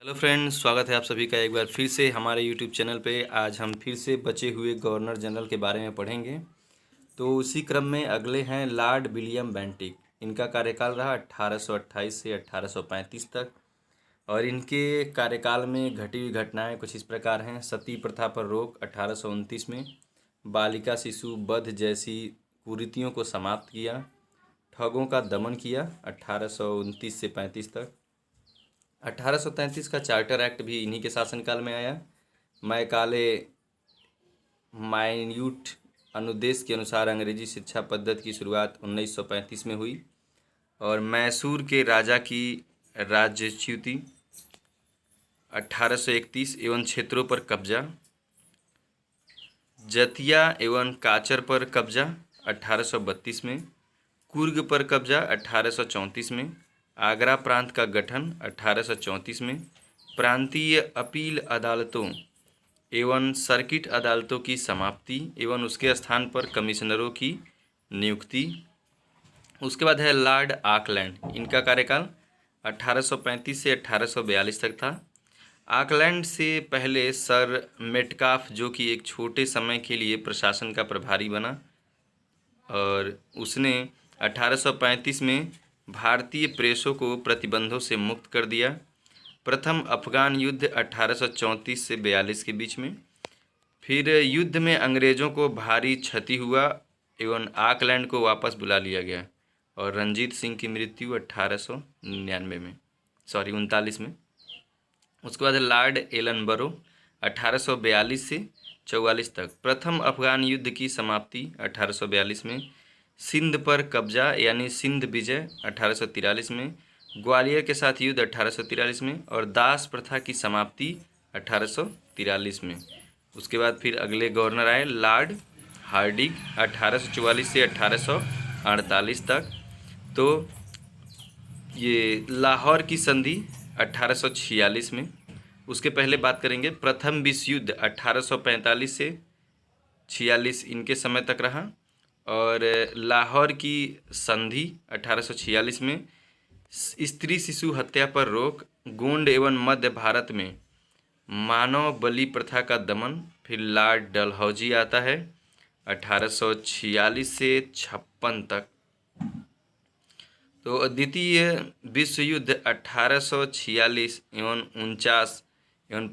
Hello friends, स्वागत है आप सभी का एक बार फिर से हमारे यूट्यूब चैनल पे। आज हम फिर से बचे हुए गवर्नर जनरल के बारे में पढ़ेंगे। तो उसी क्रम में अगले हैं लॉर्ड विलियम बेंटिक। इनका कार्यकाल रहा 1828 से 1835 तक। और इनके कार्यकाल में घटी हुई घटनाएं कुछ इस प्रकार हैं। सती प्रथा पर रोक 1829 में, बालिका शिशु वध जैसी कुरीतियों को समाप्त किया, ठगों का दमन किया 1829 से 35 तक। 1833 का चार्टर एक्ट भी इन्हीं के शासनकाल में आया। मैकाले माइन्यूट अनुदेश के अनुसार अंग्रेजी शिक्षा पद्धति की शुरुआत 1935 में हुई। और मैसूर के राजा की राज्यच्युति 1831 एवं क्षेत्रों पर कब्जा, जतिया एवं काचर पर कब्जा 1832 में, कुर्ग पर कब्जा 1834 में, आगरा प्रांत का गठन 1834 में, प्रांतीय अपील अदालतों एवं सर्किट अदालतों की समाप्ति एवं उसके स्थान पर कमिश्नरों की नियुक्ति। उसके बाद है लॉर्ड ऑकलैंड। इनका कार्यकाल 1835 से 1842 तक था। ऑकलैंड से पहले सर मेटकाफ, जो कि एक छोटे समय के लिए प्रशासन का प्रभारी बना, और उसने 1835 में भारतीय प्रेसों को प्रतिबंधों से मुक्त कर दिया। प्रथम अफगान युद्ध 1834 से 42 के बीच में। फिर युद्ध में अंग्रेज़ों को भारी क्षति हुआ एवं ऑकलैंड को वापस बुला लिया गया। और रंजीत सिंह की मृत्यु 1939 में। उसके बाद लॉर्ड एलनबरो 1842 से 44 तक। प्रथम अफगान युद्ध की समाप्ति 1842 में। सिंध पर कब्जा यानी सिंध विजय 1843 में। ग्वालियर के साथ युद्ध 1843 में। और दास प्रथा की समाप्ति 1843 में। उसके बाद फिर अगले गवर्नर आए लॉर्ड हार्डिंग 1844 से 1848 तक। तो ये लाहौर की संधि 1846 में। उसके पहले बात करेंगे प्रथम विश्व युद्ध 1845 से 46 इनके समय तक रहा। और लाहौर की संधि 1846 में। स्त्री शिशु हत्या पर रोक, गोंड एवं मध्य भारत में मानव बलि प्रथा का दमन। फिर लॉर्ड डलहौजी आता है 1846 से 56 तक। तो द्वितीय विश्व युद्ध 1846 एवं 49 एवं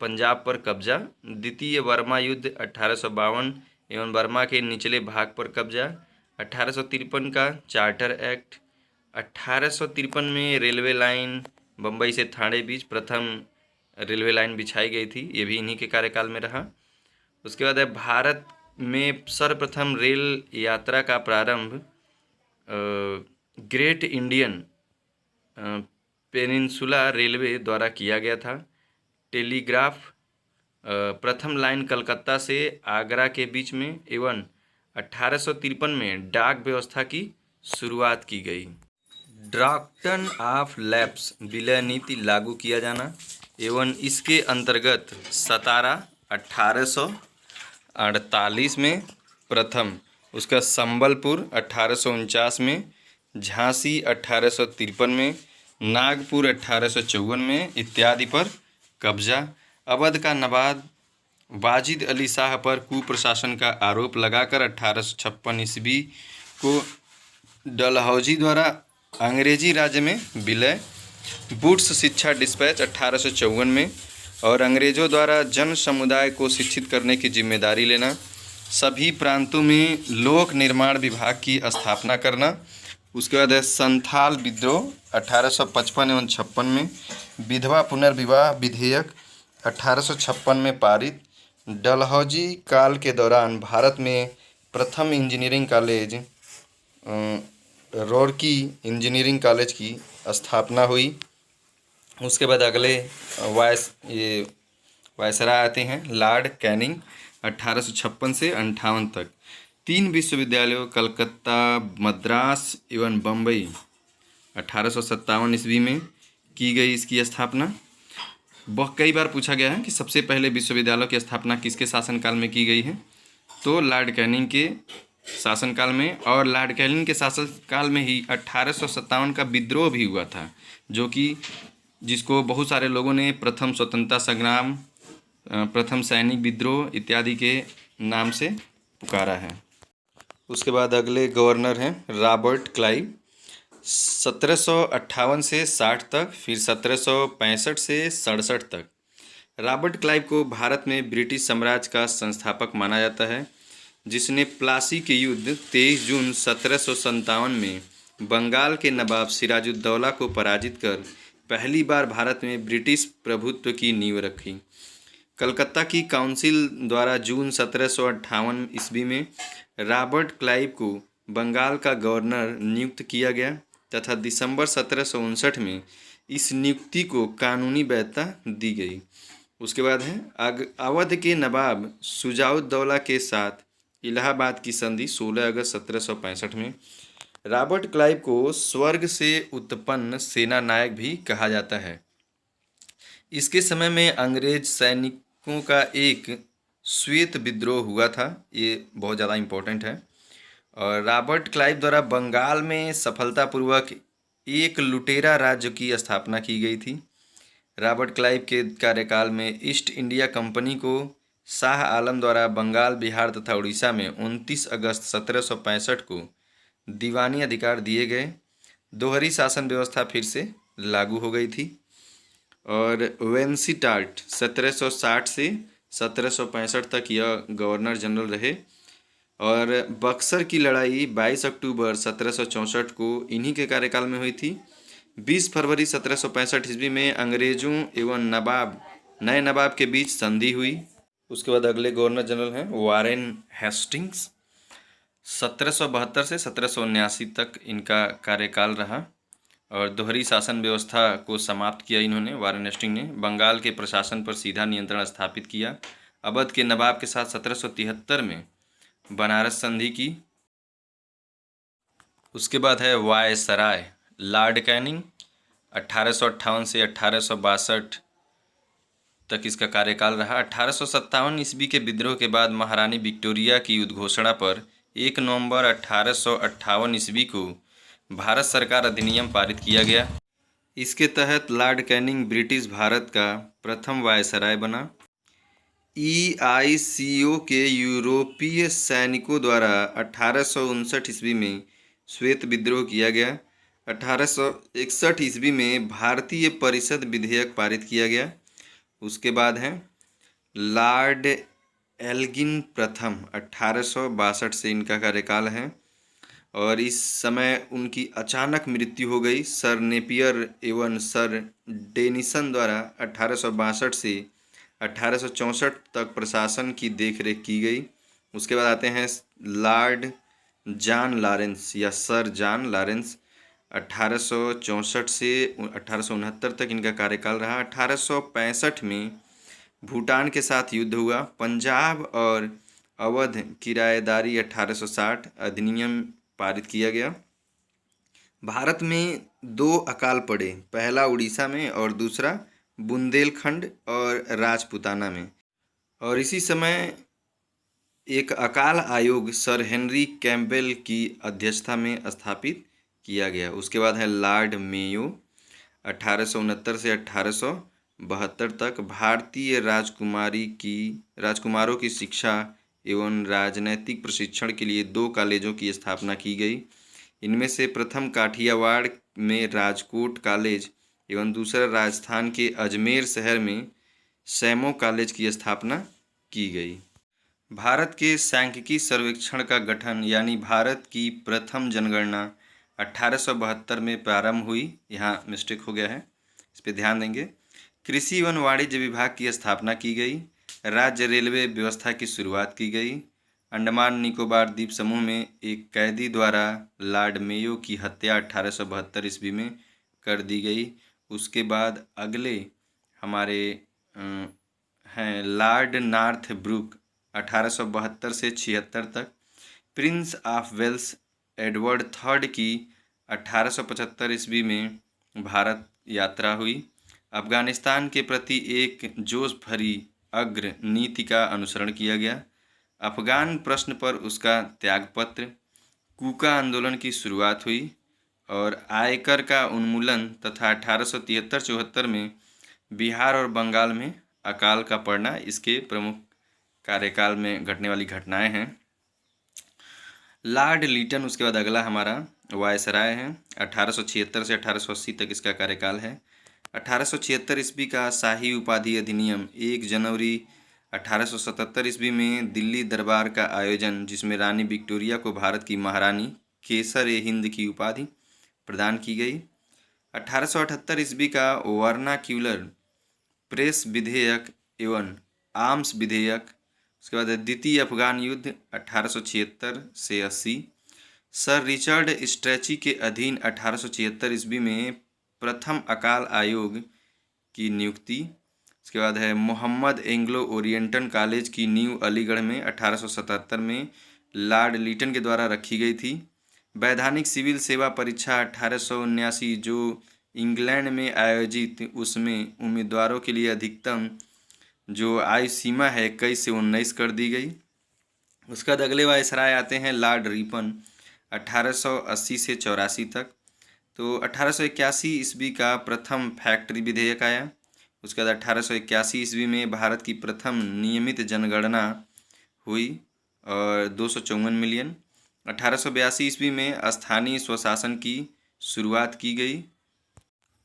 पंजाब पर कब्जा। द्वितीय बर्मा युद्ध 1852 एवं बर्मा के निचले भाग पर कब्जा। 1853 का चार्टर एक्ट। 1853 में रेलवे लाइन बम्बई से ठाणे बीच प्रथम रेलवे लाइन बिछाई गई थी। ये भी इन्हीं के कार्यकाल में रहा। उसके बाद है भारत में सर्वप्रथम रेल यात्रा का प्रारंभ ग्रेट इंडियन पेनिनसुला रेलवे द्वारा किया गया था। टेलीग्राफ प्रथम लाइन कलकत्ता से आगरा के बीच में एवं 1853 में डाक व्यवस्था की शुरुआत की गई। डॉक्ट्रिन ऑफ लैप्स विलय नीति लागू किया जाना एवं इसके अंतर्गत सतारा 1848 में प्रथम, उसका संबलपुर 1849 में, झांसी 1853 में, नागपुर 1854 में इत्यादि पर कब्जा। अवध का नवाब वाजिद अली शाह पर कुप्रशासन का आरोप लगाकर 1856 ईस्वी को डलहौजी द्वारा अंग्रेजी राज्य में विलय। वुड्स शिक्षा डिस्पैच 1854 में। और अंग्रेज़ों द्वारा जन समुदाय को शिक्षित करने की जिम्मेदारी लेना। सभी प्रांतों में लोक निर्माण विभाग की स्थापना करना। उसके बाद है संथाल विद्रोह 1855 एवं 56 में। विधवा पुनर्विवाह विधेयक 1856 में पारित। डलहौजी काल के दौरान भारत में प्रथम engineering college Roorkee engineering college की स्थापना हुई। उसके बाद अगले वायसराय आते हैं लॉर्ड कैनिंग 1856 से 58 तक। 3 विश्वविद्यालयों कलकत्ता, मद्रास एवं बम्बई 1857 ईस्वी में की गई इसकी स्थापना। कई बार पूछा गया है कि सबसे पहले विश्वविद्यालयों की स्थापना किसके शासनकाल में की गई है, तो लॉर्ड कैनिंग के शासनकाल में। और लॉर्ड कैनिंग के शासनकाल में ही 1857 का विद्रोह भी हुआ था, जो कि जिसको बहुत सारे लोगों ने प्रथम स्वतंत्रता संग्राम, प्रथम सैनिक विद्रोह इत्यादि के नाम से पुकारा है। उसके बाद अगले गवर्नर हैं रॉबर्ट क्लाइव, 1758 से 60 तक, फिर 1765 से 67 तक। रॉबर्ट क्लाइव को भारत में ब्रिटिश साम्राज्य का संस्थापक माना जाता है, जिसने प्लासी के युद्ध 23 जून 1757 में बंगाल के नवाब सिराजुद्दौला को पराजित कर पहली बार भारत में ब्रिटिश प्रभुत्व की नींव रखी। कलकत्ता की काउंसिल द्वारा जून 1758 ईस्वी में रॉबर्ट क्लाइव को बंगाल का गवर्नर नियुक्त किया गया तथा दिसंबर 1759 में इस नियुक्ति को कानूनी वैधता दी गई। उसके बाद है अवध के नवाब शुजाउद्दौला के साथ इलाहाबाद की संधि 16 अगस्त 1765 में। रॉबर्ट क्लाइव को स्वर्ग से उत्पन्न सेना नायक भी कहा जाता है। इसके समय में अंग्रेज सैनिकों का एक श्वेत विद्रोह हुआ था, ये बहुत ज़्यादा इम्पोर्टेंट है। और रॉबर्ट क्लाइव द्वारा बंगाल में सफलतापूर्वक एक लुटेरा राज्य की स्थापना की गई थी। रॉबर्ट क्लाइव के कार्यकाल में ईस्ट इंडिया कंपनी को शाह आलम द्वारा बंगाल, बिहार तथा उड़ीसा में 29 अगस्त 1765 को दीवानी अधिकार दिए गए। दोहरी शासन व्यवस्था फिर से लागू हो गई थी। और वेंसीटार्ट 1760 से 1765 तक यह गवर्नर जनरल रहे। और बक्सर की लड़ाई 22 अक्टूबर 1764 को इन्हीं के कार्यकाल में हुई थी। 20 फरवरी 1765 ईस्वी में अंग्रेजों एवं नए नवाब के बीच संधि हुई। उसके बाद अगले गवर्नर जनरल हैं वारेन हेस्टिंग्स, 1772 से 1779 तक इनका कार्यकाल रहा और दोहरी शासन व्यवस्था को समाप्त किया इन्होंने। वारेन हेस्टिंग ने बंगाल के प्रशासन पर सीधा नियंत्रण स्थापित किया। अवध के नवाब के साथ 1773 में बनारस संधि की। उसके बाद है वायसराय लॉर्ड कैनिंग, 1858 से 1862 तक इसका कार्यकाल रहा। 1857 ईस्वी के विद्रोह के बाद महारानी विक्टोरिया की उद्घोषणा पर 1 नवंबर 1858 ईस्वी को भारत सरकार अधिनियम पारित किया गया। इसके तहत लॉर्ड कैनिंग ब्रिटिश भारत का प्रथम वायसराय बना। EICO के यूरोपीय सैनिकों द्वारा 1859 ईस्वी में श्वेत विद्रोह किया गया। 1861 ईस्वी में भारतीय परिषद विधेयक पारित किया गया। उसके बाद है लॉर्ड एल्गिन प्रथम, 1862 से इनका कार्यकाल है और इस समय उनकी अचानक मृत्यु हो गई। सर नेपियर एवं सर डेनिसन द्वारा 1862 से 1864 तक प्रशासन की देखरेख की गई। उसके बाद आते हैं लॉर्ड जॉन लॉरेंस या सर जॉन लॉरेंस, 1864 से 1869 तक इनका कार्यकाल रहा। 1865 में भूटान के साथ युद्ध हुआ। पंजाब और अवध किराएदारी 1860 अधिनियम पारित किया गया। भारत में 2 अकाल पड़े, पहला उड़ीसा में और दूसरा बुंदेलखंड और राजपूताना में। और इसी समय एक अकाल आयोग सर हेनरी कैम्पबेल की अध्यक्षता में स्थापित किया गया। उसके बाद है लॉर्ड मेयो, 1869 से 1872 तक भारतीय राजकुमारों की शिक्षा एवं राजनैतिक प्रशिक्षण के लिए 2 कॉलेजों की स्थापना की गई। इनमें से प्रथम काठियावाड़ में राजकोट कॉलेज एवं दूसरा राजस्थान के अजमेर शहर में सैमो कॉलेज की स्थापना की गई। भारत के सांख्यिकी सर्वेक्षण का गठन यानी भारत की प्रथम जनगणना 1872 में प्रारंभ हुई। यहाँ मिस्टेक हो गया है, इस पर ध्यान देंगे। कृषि एवं वाणिज्य विभाग की स्थापना की गई। राज्य रेलवे व्यवस्था की शुरुआत की गई। अंडमान निकोबार द्वीप समूह में एक कैदी द्वारा लॉर्ड मेयो की हत्या 1872 ईस्वी में कर दी गई। उसके बाद अगले हमारे हैं लॉर्ड नॉर्थ ब्रुक, 1872 से 76 तक। Prince of Wales Edward third की 1875 ईस्वी में भारत यात्रा हुई। अफगानिस्तान के प्रति एक जोश भरी अग्र नीति का अनुसरण किया गया। अफगान प्रश्न पर उसका त्यागपत्र। कूका आंदोलन की शुरुआत हुई और आयकर का उन्मूलन तथा 1873-74 में बिहार और बंगाल में अकाल का पड़ना इसके प्रमुख कार्यकाल में घटने वाली घटनाएं हैं। लॉर्ड लिटन उसके बाद अगला हमारा वायसराय है। 1876 से 1880 तक इसका कार्यकाल है। 1876 ईस्वी का शाही उपाधि अधिनियम 1 जनवरी 1877 ईस्वी में दिल्ली दरबार का आयोजन, जिसमें रानी विक्टोरिया को भारत की महारानी केसर-ए-हिंद की उपाधि प्रदान की गई। 1878 ईस्वी का वर्नाक्यूलर प्रेस विधेयक एवं आर्म्स विधेयक। उसके बाद द्वितीय अफगान युद्ध 1876 से 80। सर रिचर्ड स्ट्रेची के अधीन 1876 ईस्वी में प्रथम अकाल आयोग की नियुक्ति। उसके बाद है मोहम्मद एंग्लो ओरिएंटल कॉलेज की नींव अलीगढ़ में 1877 में लॉर्ड लिटन के द्वारा रखी गई थी। वैधानिक सिविल सेवा परीक्षा 1879 जो इंग्लैंड में आयोजित, उसमें उम्मीदवारों के लिए अधिकतम जो आयु सीमा है 21 से 19 कर दी गई। उसके बाद अगले वायसराय आते हैं लॉर्ड रिपन 1880 से 84 तक। तो 1881 ईस्वी का प्रथम फैक्ट्री विधेयक आया। उसके बाद 1881 ईस्वी में भारत की प्रथम नियमित जनगणना हुई और 254 मिलियन। 1882 ईस्वी में स्थानीय स्वशासन की शुरुआत की गई।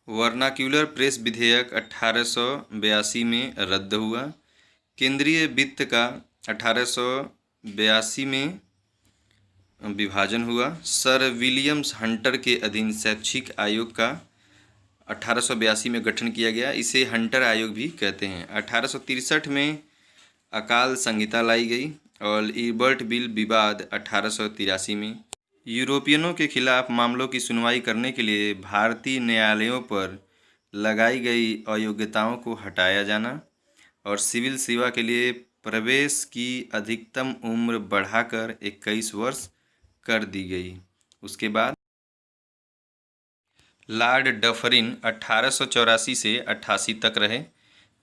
वर्नाक्यूलर प्रेस विधेयक 1882 में रद्द हुआ। केंद्रीय वित्त का 1882 में विभाजन हुआ। सर विलियम्स हंटर के अधीन शैक्षिक आयोग का 1882 में गठन किया गया। इसे हंटर आयोग भी कहते हैं। 1863 में अकाल संहिता लाई गई और इबर्ट बिल विवाद 1883 में। यूरोपियनों के खिलाफ मामलों की सुनवाई करने के लिए भारतीय न्यायालयों पर लगाई गई अयोग्यताओं को हटाया जाना और सिविल सेवा के लिए प्रवेश की अधिकतम उम्र बढ़ाकर 21 वर्ष कर दी गई। उसके बाद लॉर्ड डफरिन 1884 से 88 तक रहे।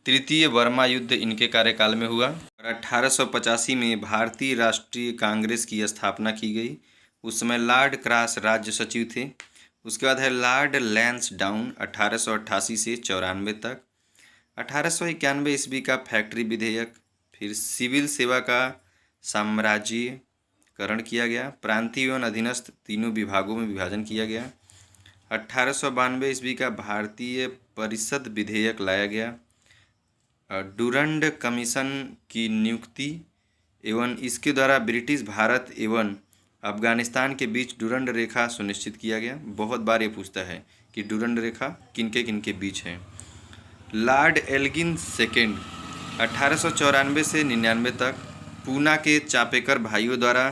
तृतीय बर्मा युद्ध इनके कार्यकाल में हुआ और 1885 में भारतीय राष्ट्रीय कांग्रेस की स्थापना की गई। उस समय लॉर्ड क्रॉस राज्य सचिव थे। उसके बाद है लॉर्ड लैंसडाउन 1888 से 94 तक। 1891 ईस्वी का फैक्ट्री विधेयक। फिर सिविल सेवा का साम्राज्यकरण किया गया। प्रांतीय एवं अधीनस्थ तीनों विभागों में विभाजन किया गया। 1892 ईस्वी का भारतीय परिषद विधेयक लाया गया। डुरंड कमीशन की नियुक्ति एवं इसके द्वारा ब्रिटिश भारत एवं अफगानिस्तान के बीच डुरंड रेखा सुनिश्चित किया गया। बहुत बार ये पूछता है कि डुरंड रेखा किनके किनके बीच है। लॉर्ड एल्गिन सेकेंड 1894 से 99 तक। पूना के चापेकर भाइयों द्वारा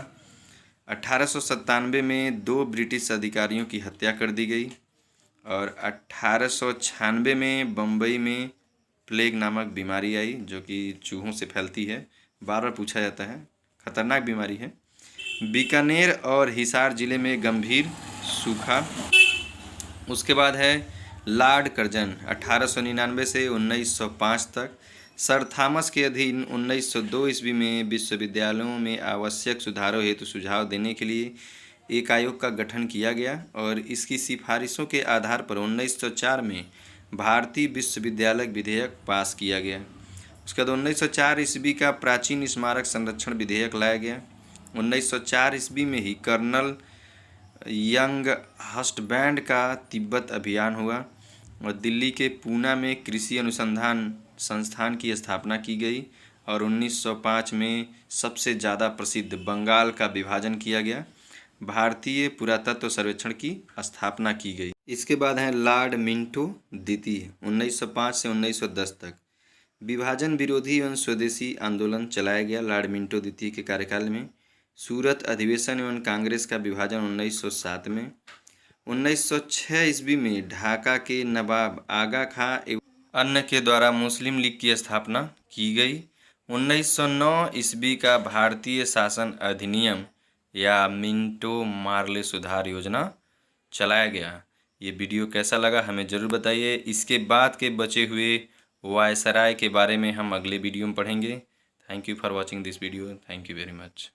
1897 में 2 ब्रिटिश अधिकारियों की हत्या कर दी गई और 1896 में बम्बई में प्लेग नामक बीमारी आई, जो कि चूहों से फैलती है। बार बार पूछा जाता है, खतरनाक बीमारी है। बीकानेर और हिसार जिले में गंभीर सूखा। उसके बाद है लॉर्ड कर्जन 1899 से 1905 तक। सर थॉमस के अधीन 1902 ईस्वी में विश्वविद्यालयों में आवश्यक सुधारों हेतु सुझाव देने के लिए एक आयोग का गठन किया गया और इसकी सिफारिशों के आधार पर 1904 में भारतीय विश्वविद्यालय विधेयक पास किया गया। उसके बाद 1904 ईस्वी का प्राचीन स्मारक संरक्षण विधेयक लाया गया। 1904 ईस्वी में ही कर्नल यंग हस्टबैंड का तिब्बत अभियान हुआ और दिल्ली के पूना में कृषि अनुसंधान संस्थान की स्थापना की गई और 1905 में सबसे ज़्यादा प्रसिद्ध बंगाल का विभाजन किया गया। भारतीय पुरातत्व सर्वेक्षण की स्थापना की गई। इसके बाद है लॉर्ड मिंटो द्वितीय 1905 से 1910 तक। विभाजन विरोधी एवं स्वदेशी आंदोलन चलाया गया लॉर्ड मिंटो द्वितीय के कार्यकाल में। सूरत अधिवेशन एवं कांग्रेस का विभाजन 1907 में। 1906 ईस्वी में ढाका के नवाब आगा खां एवं अन्य के द्वारा मुस्लिम लीग की स्थापना की गई। 1909 ईस्वी का भारतीय शासन अधिनियम या मिंटो मार्ले सुधार योजना चलाया गया। ये वीडियो कैसा लगा हमें ज़रूर बताइए। इसके बाद के बचे हुए वायसराय के बारे में हम अगले वीडियो में पढ़ेंगे। Thank you for watching this video. Thank you very much.